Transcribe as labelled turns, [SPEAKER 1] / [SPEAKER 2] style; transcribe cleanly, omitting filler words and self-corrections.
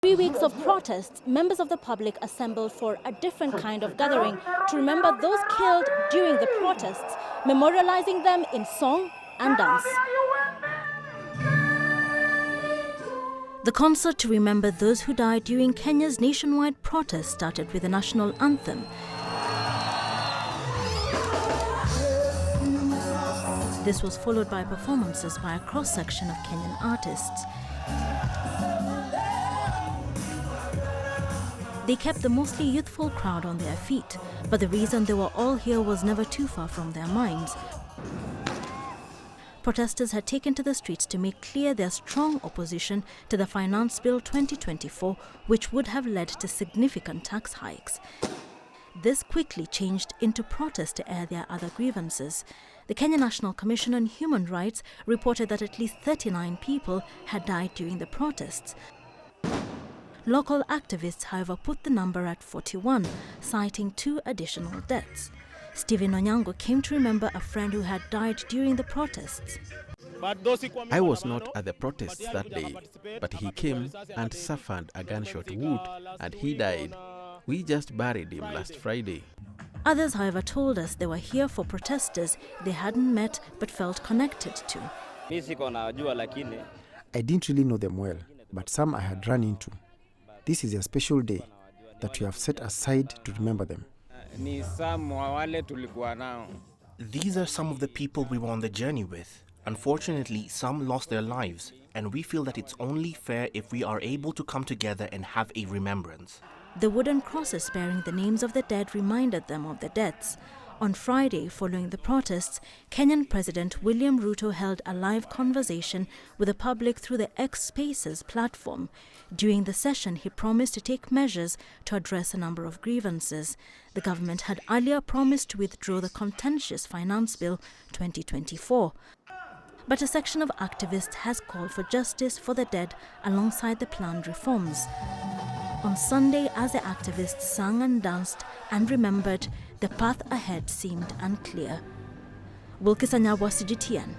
[SPEAKER 1] 3 weeks of protests, members of the public assembled for a different kind of gathering to remember those killed during the protests, memorializing them in song and dance. The concert to remember those who died during Kenya's nationwide protest started with the national anthem. This was followed by performances by a cross-section of Kenyan artists. They kept the mostly youthful crowd on their feet, but the reason they were all here was never too far from their minds. Protesters had taken to the streets to make clear their strong opposition to the Finance Bill 2024, which would have led to significant tax hikes. This quickly changed into protest to air their other grievances. The Kenya National Commission on Human Rights reported that at least 39 people had died during the protests. Local activists, however, put the number at 41, citing 2 additional deaths. Stephen Onyango came to remember a friend who had died during the protests.
[SPEAKER 2] I was not at the protests that day, but he came and suffered a gunshot wound and he died. We just buried him last Friday.
[SPEAKER 1] Others, however, told us they were here for protesters they hadn't met but felt connected to.
[SPEAKER 3] I didn't really know them well, but some I had run into. This is a special day that we have set aside to remember them.
[SPEAKER 4] These are some of the people we were on the journey with. Unfortunately, some lost their lives, and we feel that it's only fair if we are able to come together and have a remembrance.
[SPEAKER 1] The wooden crosses bearing the names of the dead reminded them of the deaths. On Friday, following the protests, Kenyan President William Ruto held a live conversation with the public through the X Spaces platform. During the session, he promised to take measures to address a number of grievances. The government had earlier promised to withdraw the contentious Finance Bill 2024. But a section of activists has called for justice for the dead alongside the planned reforms. On Sunday, as the activists sang and danced and remembered, the path ahead seemed unclear. Wilkis Anyabwa, CGTN.